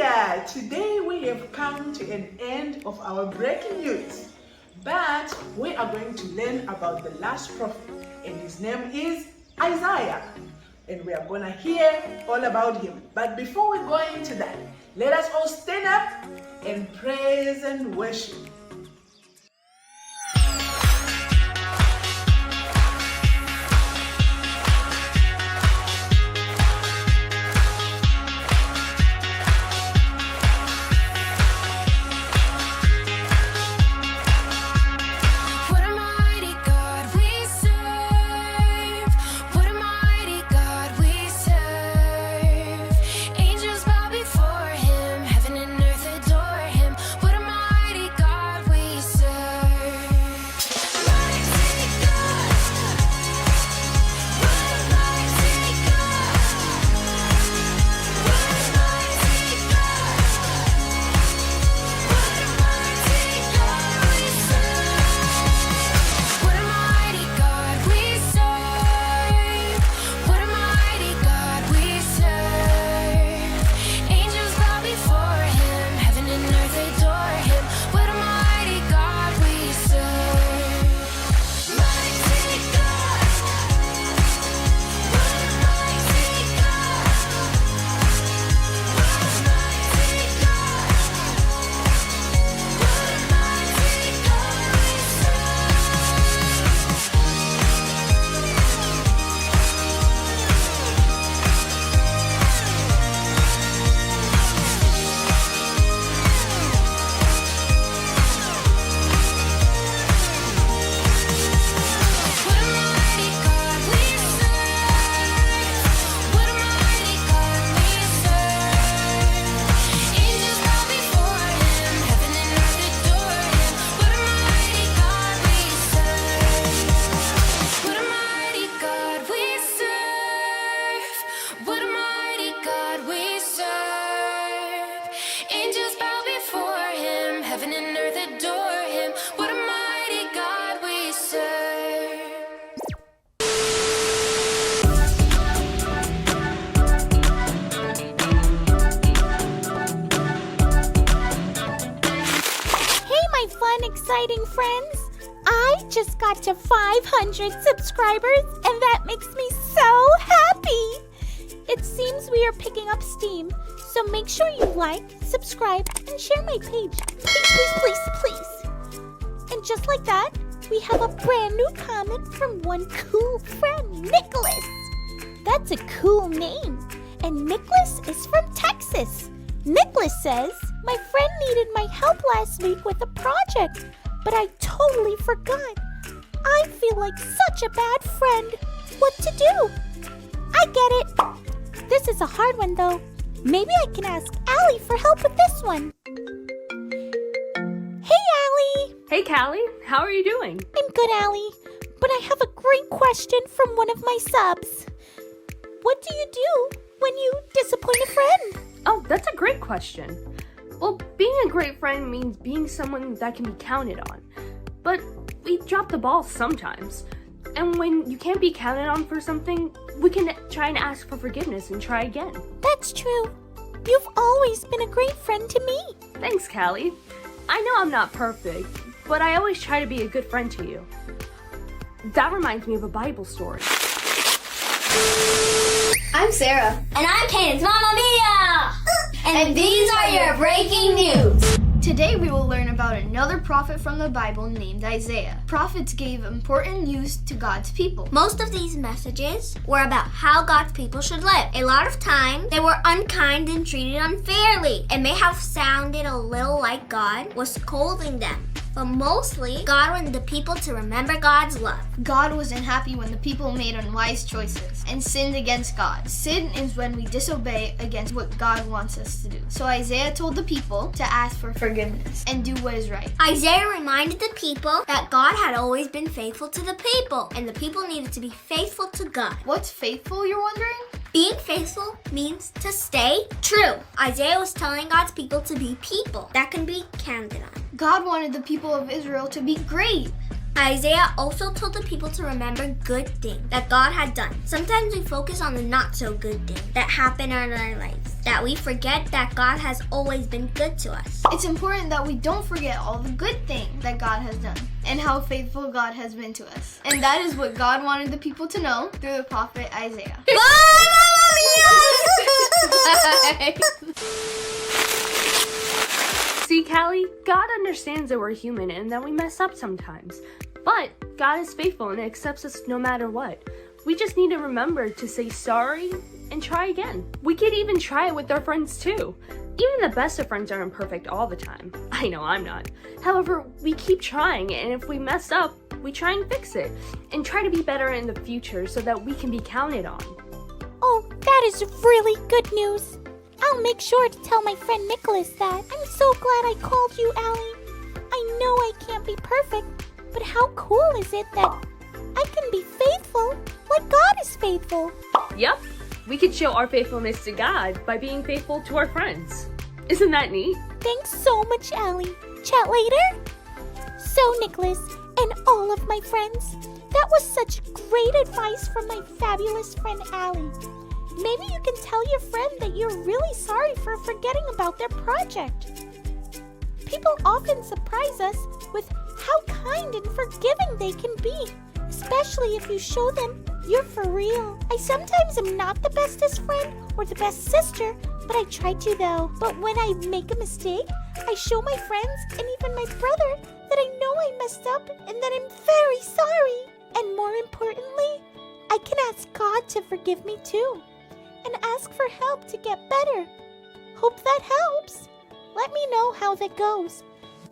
Hallelujah! Today we have come to an end of our breaking news. But we are going to learn about the last prophet, and his name is Isaiah. And we are going to hear all about him. But before we go into that, let us all stand up and praise and worship. Exciting friends, I just got to 500 subscribers and that makes me so happy. It seems we are picking up steam, so make sure you like, subscribe, and share my page. Please. And just like that, we have a brand new comment from one cool friend, Nicholas. That's a cool name, and Nicholas is from Texas. Nicholas says, my friend needed my help last week with a project, but I totally forgot. I feel like such a bad friend. What to do? I get it. This is a hard one though. Maybe I can ask Allie for help with this one. Hey Allie! Hey Callie, how are you doing? I'm good, Allie, but I have a great question from one of my subs. What do you do when you disappoint a friend? Oh, that's a great question. Well, being a great friend means being someone that can be counted on. But we drop the ball sometimes. And when you can't be counted on for something, we can try and ask for forgiveness and try again. That's true. You've always been a great friend to me. Thanks, Callie. I know I'm not perfect, but I always try to be a good friend to you. That reminds me of a Bible story. I'm Sarah. And I'm Cadence. Mamma Mia! And these are your breaking news. Today we will learn about another prophet from the Bible named Isaiah. Prophets gave important news to God's people. Most of these messages were about how God's people should live. A lot of times, they were unkind and treated unfairly. It may have sounded a little like God was scolding them. But mostly, God wanted the people to remember God's love. God wasn't happy when the people made unwise choices and sinned against God. Sin is when we disobey against what God wants us to do. So Isaiah told the people to ask for forgiveness and do what is right. Isaiah reminded the people that God had always been faithful to the people, and the people needed to be faithful to God. What's faithful, you're wondering? Being faithful means to stay true. Isaiah was telling God's people to be people that can be counted on. God wanted the people of Israel to be great. Isaiah also told the people to remember good things that God had done. Sometimes we focus on the not so good things that happen in our lives, that we forget that God has always been good to us. It's important that we don't forget all the good things that God has done and how faithful God has been to us. And that is what God wanted the people to know through the prophet Isaiah. See, Callie, God understands that we're human and that we mess up sometimes. But God is faithful and accepts us no matter what. We just need to remember to say sorry and try again. We could even try it with our friends too. Even the best of friends aren't perfect all the time. I know I'm not. However, we keep trying, and if we mess up, we try and fix it and try to be better in the future so that we can be counted on. Oh, that is really good news. I'll make sure to tell my friend Nicholas that. I'm so glad I called you, Allie. I know I can't be perfect, but how cool is it that I can be faithful like God is faithful? Yep, we could show our faithfulness to God by being faithful to our friends. Isn't that neat? Thanks so much, Allie. Chat later? So, Nicholas and all of my friends, that was such great advice from my fabulous friend Allie. Maybe you can tell your friend that you're really sorry for forgetting about their project. People often surprise us with how kind and forgiving they can be, especially if you show them you're for real. I sometimes am not the bestest friend or the best sister, but I try to though. But when I make a mistake, I show my friends and even my brother that I know I messed up and that I'm very sorry. And more importantly, I can ask God to forgive me too and ask for help to get better. Hope that helps. Let me know how that goes.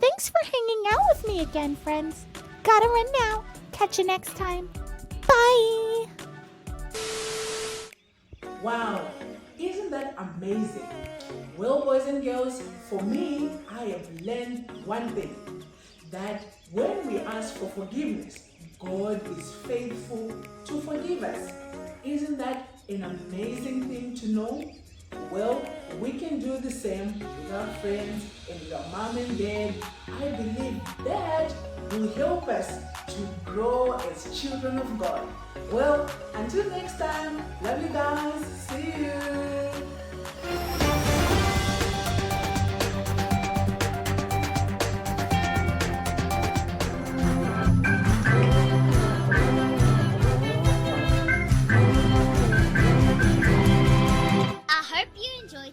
Thanks for hanging out with me again, friends. Gotta run now. Catch you next time. Bye! Wow, isn't that amazing? Well, boys and girls, for me, I have learned one thing, that when we ask for forgiveness, God is faithful to forgive us. Isn't that an amazing thing to know? Well, we can do the same with our friends and with our mom and dad. I believe that will help us to grow as children of God. Well, until next time, love you guys. See you.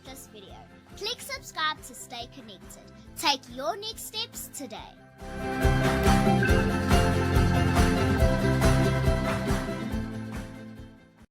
This video. Click subscribe to stay connected. Take your next steps today.